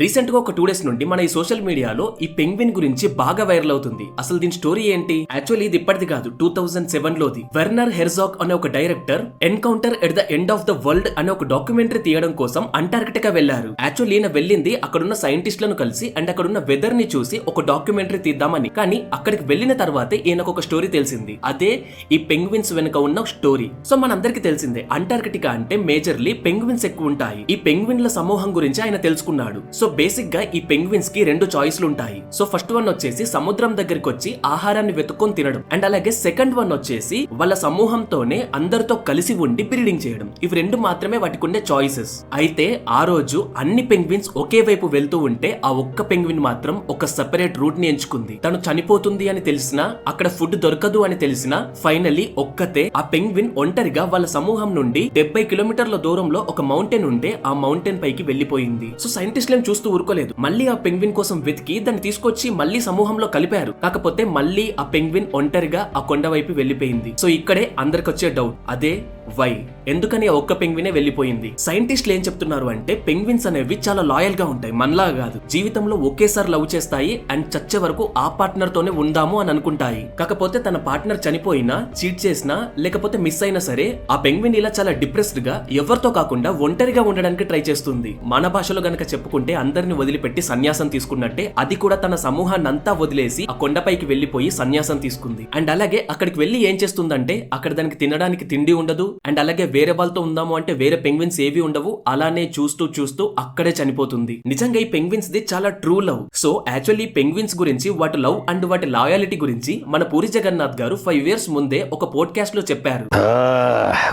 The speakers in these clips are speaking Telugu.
రీసెంట్ గా ఒక 2 డేస్ నుండి మన ఈ సోషల్ మీడియాలో ఈ పెంగ్విన్ గురించి బాగా వైరల్ అవుతుంది. అసలు దీని స్టోరీ ఏంటి? యాక్చువల్లీ ఇది ఇప్పటిది కాదు, 2007 లోది. వెర్నర్ హెర్జాగ్ అనే ఒక director encounter at the end of the world అనే ఒక డాక్యుమెంటరీ తీయడం కోసం అంటార్కిటికా వెళ్లారు. యాక్చువల్లీ ఈయన వెళ్ళింది అక్కడున్న సైంటిస్టులను కలిసి అండ్ అక్కడున్న వెదర్ ని చూసి ఒక డాక్యుమెంటరీ తీద్దామని. కానీ అక్కడికి వెళ్లిన తర్వాతే ఈయనకు ఒక స్టోరీ తెలిసింది. అదే ఈ పెంగ్విన్స్ వెనుక ఉన్న స్టోరీ. సో మనందరికి తెలిసిందే, అంటార్కిటికా అంటే మేజర్లీ పెంగ్విన్స్ ఎక్కువ ఉంటాయి. ఈ పెంగ్విన్ల సమూహం గురించి ఆయన తెలుసుకున్నాడు. సో బేసిక్ గా ఈ పెంగ్విన్స్ కి 2 చాయిస్లు ఉంటాయి. సో ఫస్ట్ వన్ వచ్చేసి సముద్రం దగ్గరికి వచ్చి ఆహారాన్ని వెతుక్కొని తినడం, అండ్ అలాగే సెకండ్ వన్ వచ్చేసి వాళ్ళ సమూహంతోనే అందరితో కలిసి ఉండి బ్రీడింగ్ చేయడం. ఇవి 2 మాత్రమే వాటికి ఉండే చాయిసెస్. అయితే ఆ రోజు అన్ని పెంగ్విన్స్ ఒకే వైపు వెళ్తూ ఉంటే ఆ ఒక్క పెంగ్విన్ మాత్రం ఒక సెపరేట్ రూట్ ని ఎంచుకుంది. తను చనిపోతుంది అని తెలిసినా, అక్కడ ఫుడ్ దొరకదు అని తెలిసినా, ఫైనల్లీ ఒక్కతే ఆ పెంగ్విన్ ఒంటరిగా వాళ్ళ సమూహం నుండి 70 కిలోమీటర్ల దూరంలో ఒక మౌంటైన్ ఉంటే ఆ మౌంటైన్ పైకి వెళ్లిపోయింది. సో సైంటిస్టులను చూస్తూ ఊరుకోలేదు, మళ్ళీ ఆ పెంగ్విన్ కోసం వెతికి దాన్ని తీసుకొచ్చి మళ్ళీ సమూహంలో కలిపారు. కాకపోతే మళ్ళీ ఆ పెంగ్విన్ ఒంటరిగా ఆ కొండ వైపు వెళ్లిపోయింది. సో ఇక్కడే అందరికి వచ్చే డౌట్, అదే వై, ఎందుకని ఒక్క పెంగ్వినే వెళ్లిపోయింది? సైంటిస్టులు ఏం చెప్తున్నారు అంటే పెంగ్విన్స్ అనేవి చాలా లాయల్ గా ఉంటాయి, మనలా కాదు. జీవితంలో ఒకేసారి లవ్ చేస్తాయి అండ్ చచ్చే వరకు ఆ పార్ట్నర్ తోనే ఉందాము అని అనుకుంటాయి. కాకపోతే తన పార్ట్నర్ చనిపోయినా, చీట్ చేసినా, లేకపోతే మిస్ అయినా సరే ఆ పెంగ్విన్ ఇలా చాలా డిప్రెస్డ్ గా ఎవరితో కాకుండా ఒంటరిగా ఉండడానికి ట్రై చేస్తుంది. మన భాషలో గనక చెప్పుకుంటే అందరిని వదిలిపెట్టి సన్యాసం తీసుకున్నట్టే, అది కూడా తన సమూహాన్ని అంతా వదిలేసి ఆ కొండపైకి వెళ్లిపోయి సన్యాసం తీసుకుంది. అండ్ అలాగే అక్కడికి వెళ్లి ఏం చేస్తుందంటే అక్కడ దానికి తినడానికి తిండి ఉండదు, అండ్ అలాగే వేరే వాళ్ళతో ఉందాము అంటే వేరే పెంగ్విన్స్ ఏవి ఉండవు. అలానే చూస్తూ చూస్తూ అక్కడే చనిపోతుంది. నిజంగా ఈ పెంగ్విన్స్ ది చాలా true love. So actually penguins గురించి, వాటి లవ్ అండ్ వాటి లాయాలిటీ గురించి మన పూరి జగన్నాథ్ గారు 5 years ముందే ఒక పోడ్కాస్ట్ లో చెప్పారు.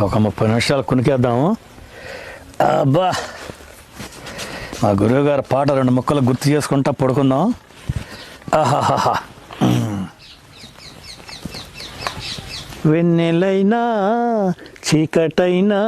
ఒక 30 నిమిషాలు కునికేద్దాము. అబ్బా, మా గురువు గారి పాట 2 ముక్కలు గుర్తు చేసుకుంటా పడుకుందాం. ఆహాహా, వెన్నెలైనా చీకటైనా.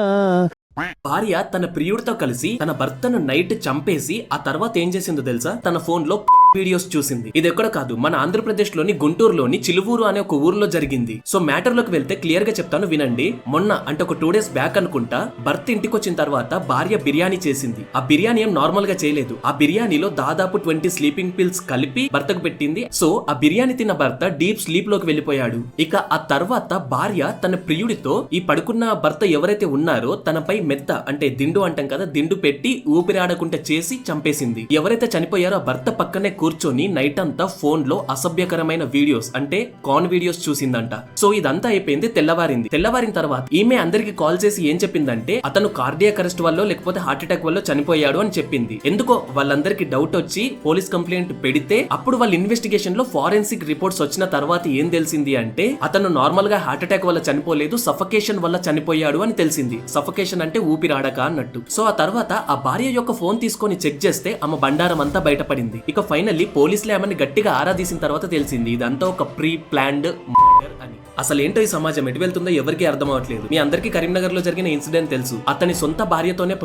భార్య తన ప్రియుడితో కలిసి తన భర్తను నైట్ చంపేసి ఆ తర్వాత ఏం చేసిందో తెలుసా? తన ఫోన్ లో వీడియోస్ చూసింది. ఇది ఎక్కడ కాదు, మన ఆంధ్రప్రదేశ్ లోని గుంటూరులోని చిలువూరు అనే ఒక ఊర్లో జరిగింది. సో మ్యాటర్ లోకి వెళ్తే క్లియర్ గా చెప్తాను, వినండి. మొన్న అంటే ఒక 2 days బ్యాక్ అనుకుంటా, భర్త ఇంటికి వచ్చిన తర్వాత భార్య బిర్యానీ చేసింది. ఆ బిర్యానీ ఏం నార్మల్ గా చేయలేదు. ఆ బిర్యానీలో దాదాపు 20 స్లీపింగ్ పిల్స్ కలిపి భర్తకు పెట్టింది. సో ఆ బిర్యానీ తిన్న భర్త డీప్ స్లీప్ లోకి వెళ్లిపోయాడు. ఇక ఆ తర్వాత భార్య తన ప్రియుడితో ఈ పడుకున్న భర్త ఎవరైతే ఉన్నారో తనపై మెత్త అంటే దిండు అంటాం కదా, దిండు పెట్టి ఊపిరి ఆడకుండా చేసి చంపేసింది. ఎవరైతే చనిపోయారో ఆ భర్త పక్కనే కూర్చొని నైట్ అంతా ఫోన్ లో అసభ్యకరమైన వీడియోస్ అంటే కాన్ వీడియోస్ చూసిందంట. సో ఇదంతా అయిపోయింది. తెల్లవారిన తర్వాత ఈమె అందరికి కాల్ చేసి ఏం చెప్పిందంటే అతను కార్డియాక్ అరెస్ట్ వల్ల లేకపోతే హార్ట్ అటాక్ వల్ల చనిపోయాడు అని చెప్పింది. ఎందుకో వాళ్ళందరికి డౌట్ వచ్చి పోలీస్ కంప్లైంట్ పెడితే అప్పుడు వాళ్ళ ఇన్వెస్టిగేషన్ లో ఫారెన్సిక్ రిపోర్ట్స్ వచ్చిన తర్వాత ఏం తెలిసింది అంటే అతను నార్మల్ గా హార్ట్ అటాక్ వల్ల చనిపోలేదు, సఫకేషన్ వల్ల చనిపోయాడు అని తెలిసింది. సఫకేషన్ అంటే ఊపిరాడక అన్నట్టు. సో ఆ తర్వాత ఆ భార్య యొక్క ఫోన్ తీసుకొని చెక్ చేస్తే ఆమె బండారం అంతా బయటపడింది. ఇక ఫైనల్లీ పోలీసులు ఏమని గట్టిగా ఆరాధీసిన తర్వాత తెలిసింది ఇదంతా ఒక ప్రీ ప్లాన్డ్ మర్డర్ అని. అసలు ఏంటో ఈ సమాజం ఎటు వెళ్తుందో ఎవరికి అర్థం అవట్లేదు. మీ అందరికీ కరీంనగర్ లో జరిగిన ఇన్సిడెంట్ తెలుసు. అతని సొంత భార్యతోనే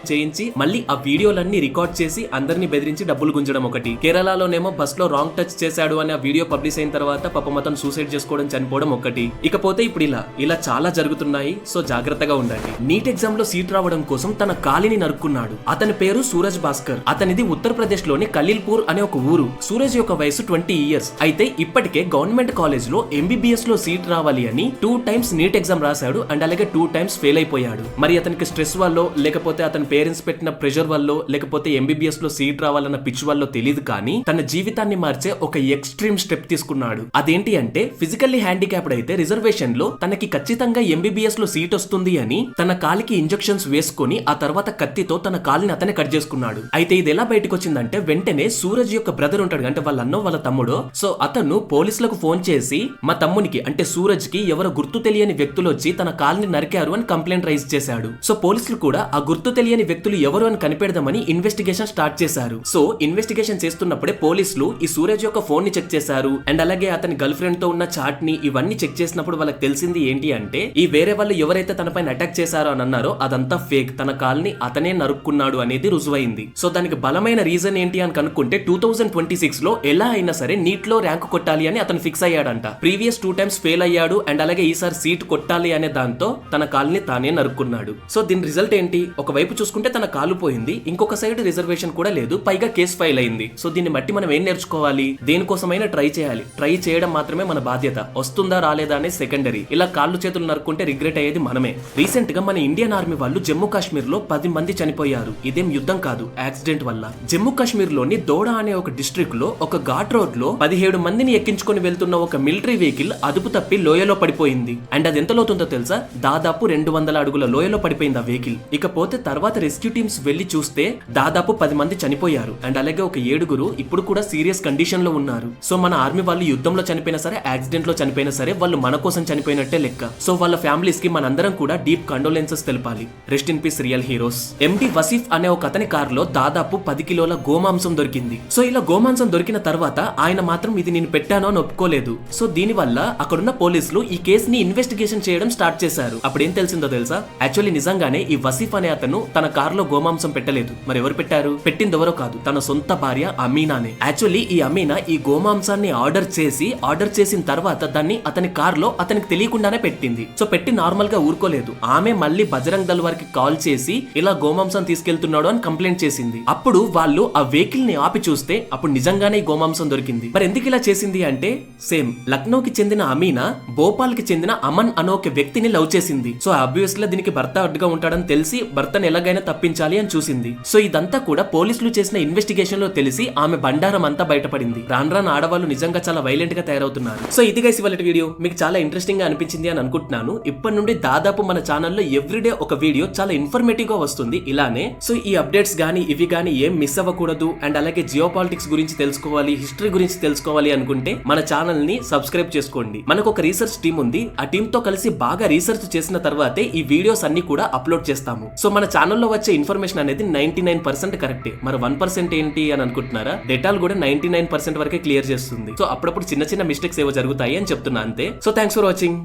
చేయించి మళ్ళీ ఆ వీడియోలన్నీ రికార్డ్ చేసి అందరినీ బెదిరించి డబ్బులు గుంజడం ఒకటి. కేరళలోనేమో బస్ లో రాంగ్ టచ్ చేశాడు అని ఆ వీడియో పబ్లిష్ అయిన తర్వాత పాపం అతను సూసైడ్ చేసుకోవడం, చనిపోవడం ఒకటి. ఇకపోతే ఇప్పుడు ఇలా చాలా జరుగుతున్నాయి. సో జాగ్రత్తగా ఉండండి. నీట్ ఎగ్జామ్ లో సీట్ రావడం కోసం తన కాలిని నరుక్కున్నాడు. అతని పేరు సూరజ్ భాస్కర్. అతనిది ఉత్తరప్రదేశ్ లోని ఖలీల్పూర్ అనే ఒక ఊరు. సూరజ్ యొక్క వయసు 20 years. అయితే ఇప్పటికే గవర్నమెంట్ కాలేజ్ లో MBBS లో సీట్ రావాలి అని 2 times నీట్ ఎగ్జామ్ రాశాడు అండ్ అలాగే 2 times ఫెయిల్ అయిపోయాడు. మరి అతనికి స్ట్రెస్ వల్ల లేకపోతే అతని పేరెంట్స్ పెట్టిన ప్రెషర్ వల్ల లేకపోతే MBBS లో సీట్ రావాలన్న పిచ్ వల్ల తెలియదు కానీ తన జీవితాన్ని మార్చే ఒక ఎక్స్ట్రీమ్ స్టెప్ తీసుకున్నాడు. అదేంటి అంటే ఫిజికల్లీ హ్యాండిక్యాప్డ్ అయితే రిజర్వేషన్ లో తనకి ఖచ్చితంగా MBBS లో సీట్ వస్తుంది అని తన కాలికి ఇంజెక్షన్స్ వేసుకొని ఆ తర్వాత కత్తితో తన కాలిని అతనే కట్ చేసుకున్నాడు. అయితే ఇది ఎలా బయటకు వచ్చిందంటే వెంటనే సూరజ్ యొక్క బ్రదర్ ఉంటాడు, అంటే వాళ్ళ అన్నో వాళ్ళ తమ్ముడు. సో అతను పోలీసులకు ఫోన్ చేసి మా తమ్మునికి అంటే సూరజ్ కి ఎవరో గుర్తు తెలియని వ్యక్తులు వచ్చి తన కాలిని నరికారు అని కంప్లైంట్ రైజ్ చేశాడు. సో పోలీసులు కూడా ఆ గుర్తు తెలియని వ్యక్తులు ఎవరు అని కనిపెడదామని ఇన్వెస్టిగేషన్ స్టార్ట్ చేశారు. సో ఇన్వెస్టిగేషన్ చేస్తున్నప్పుడే పోలీసులు ఈ సూరజ్ యొక్క ఫోన్ ని చెక్ చేశారు అండ్ అలాగే అతని గర్ల్ ఫ్రెండ్ తో ఉన్న చాట్ ని ఇవన్నీ చెక్ చేసినప్పుడు వాళ్ళకి తెలిసింది ఏంటి అంటే ఈ వేరే వాళ్ళు ఎవరైతే తన పైన అటాక్ చేశారో అని అన్నారో అదంతా ఫేక్, తన కాల్ని అతనే నరుక్కున్నాడు అనేది రుజువైంది. సో దానికి బలమైన రీజన్ ఏంటి అని కనుక్కుంటే 2026 లో ఎలా అయినా సరే నీట్ లో ర్యాంక్ కొట్టాలి అని అతను ఫిక్స్ అయ్యాడంట. ప్రీవియస్ 2 times ఫెయిల్ అయ్యాడు అండ్ అలాగే ఈసారి సీట్ కొట్టాలి అనే దాంతో తన కాల్ని తానే నరుక్కున్నాడు. సో దీని రిజల్ట్ ఏంటి? ఒకవైపు వైపు చూసుకుంటే తన కాలు పోయింది, ఇంకొక సైడ్ రిజర్వేషన్ కూడా లేదు, పైగా కేసు ఫైల్ అయింది. సో దీన్ని బట్టి మనం ఏం నేర్చుకోవాలి? దేనికోసమైనా ట్రై చేయాలి, ట్రై చేయడం మాత్రమే మన బాధ్యత. వస్తుందా రాలేదా అనే సెకండరీ. ఇలా కాళ్ళు చేతులు నరుక్కుంటే రిగ్రెట్ అయ్యేది మనమే. రీసెంట్ గా మన ఇండియన్ ఆర్మీ వాళ్ళు జమ్మూ కాశ్మీర్ లో 10 మంది చనిపోయారు. ఇదేం యుద్ధం కాదు, యాక్సిడెంట్ వల్ల. జమ్మూ కాశ్మీర్ లోని దోడా అనే ఒక డిస్ట్రిక్ట్ లో ఒక ఘాట్ రోడ్ లో 17 మందిని ఎక్కించుకొని వెళ్తున్న ఒక మిలిటరీ వెహికల్ అదుపు తప్పి లోయలో పడిపోయింది. అండ్ అది ఎంత లోతుందో తెలుసా? దాదాపు 200 అడుగుల లోయలో పడిపోయింది ఆ వెహికల్. ఇకపోతే తర్వాత రెస్క్యూ టీమ్స్ వెళ్లి చూస్తే దాదాపు 10 మంది చనిపోయారు. అండ్ అలాగే ఒక 7 ఇప్పుడు కూడా సీరియస్ కండిషన్ లో ఉన్నారు. సో మన ఆర్మీ వాళ్ళు యుద్ధంలో చనిపోయినా సరే, యాక్సిడెంట్ లో చనిపోయినా సరే, వాళ్ళు మన కోసం చనిపోయినట్టే లెక్క. సో వాళ్ళ ఫ్యామిలీస్ కి మనందరం కూడా డీప్ కండోలెన్సెస్ తెలపాలి. Rest in peace real heroes. MD Wasif అనే ఒక అతని కార్ లో దాదాపు 10 కిలోల గోమాంసం దొరికింది. సో ఇలా గోమాంసం దొరికిన తర్వాత ఆయన మాత్రం ఇది నేను పెట్టాను అని ఒప్పుకోలేదు. సో దీని వల్ల అక్కడున్న పోలీసులు ఈ కేసుని ఇన్వెస్టిగేషన్ చేయడం స్టార్ట్ చేశారు. అప్పుడు ఏం తెలిసిందో తెలుసా? యాక్చువల్లీ నిజంగానే ఈ వసీఫ్ అనే అతను తన కారులో గోమాంసం పెట్టలేదు. మరి ఎవరు పెట్టారు? పెట్టింది ఎవరో కాదు, తన సొంత భార్య అమీనానే. యాక్చువల్లీ ఈ అమీనా ఈ గోమాంసాన్ని ఆర్డర్ చేసిన తర్వాత దాన్ని అతని కారులో అతనికి తెలియకుండానే పెట్టింది. సో పెట్టి నార్మల్ గా ఊరుకోలేదు. ఆమె మళ్ళీ బజరంగ్ దళ్ వారికి కాల్ చేసి ఇలా గోమాంసం తీసుకెళ్తున్నాడు అని కంప్లైంట్ చేసింది. అప్పుడు వాళ్ళు ఆ వెహికల్ ని ఆపి చూస్తే అప్పుడు నిజంగానే ఈ గోమాంసం దొరికింది. మరి ఎందుకు ఇలా చేసింది అంటే, సేమ్ లక్నోకి చెందిన అమీనా భోపాల్ కి చెందిన అమన్ అనే ఒక వ్యక్తిని లవ్ చేసింది. సో ఆబ్వియస్లీ దీనికి భర్త అడ్డుగా ఉంటాడని తెలిసి భర్తను ఎలాగైనా తప్పించాలి అని చూసింది. సో ఇదంతా కూడా పోలీసులు చేసిన ఇన్వెస్టిగేషన్ లో తెలిసి ఆమె బండారం అంతా బయటపడింది. రాను ఆడవాళ్ళు నిజంగా చాలా వైలెంట్ గా తయారవుతున్నారు. సో ఇది గైస్ ఇవాళ వీడియో మీకు చాలా ఇంట్రెస్టింగ్ గా అనిపించింది అని అనుకుంటున్నాను. ఇప్పటి నుండి దాదాపు మన ఛానల్లో ఎవ్రీడే ఒక వీడియో చాలా ఇన్ఫర్మేటివ్ గా వస్తుంది ఇలానే. సో ఈ అప్డేట్స్ గానీ ఇవి గానీ ఏం మిస్ అవ్వకూడదు, అండ్ అలాగే జియో పాలిటిక్స్ గురించి తెలుసుకోవాలి, హిస్టరీ గురించి తెలుసుకోవాలి అనుకుంటే మన ఛానల్ ని సబ్స్క్రైబ్ చేసుకోండి. మనకు ఒక రీసెర్చ్ టీమ్ ఉంది. ఆ టీమ్ తో కలిసి బాగా రీసెర్చ్ చేసిన తర్వాతే ఈ వీడియోస్ అన్ని కూడా అప్లోడ్ చేస్తాము. సో మన ఛానల్లో వచ్చే ఇన్ఫర్మేషన్ అనేది 99% కరెక్టే. మరి 1% ఏంటి అని అనుకుంటున్నారా? డేటాలు కూడా 99% వరకే క్లియర్ చేస్తుంది. సో అప్పుడప్పుడు చిన్న చిన్న మిస్టేక్స్ ఏవో జరుగుతాయి అని చెప్తున్నా అంతే. So thanks for watching.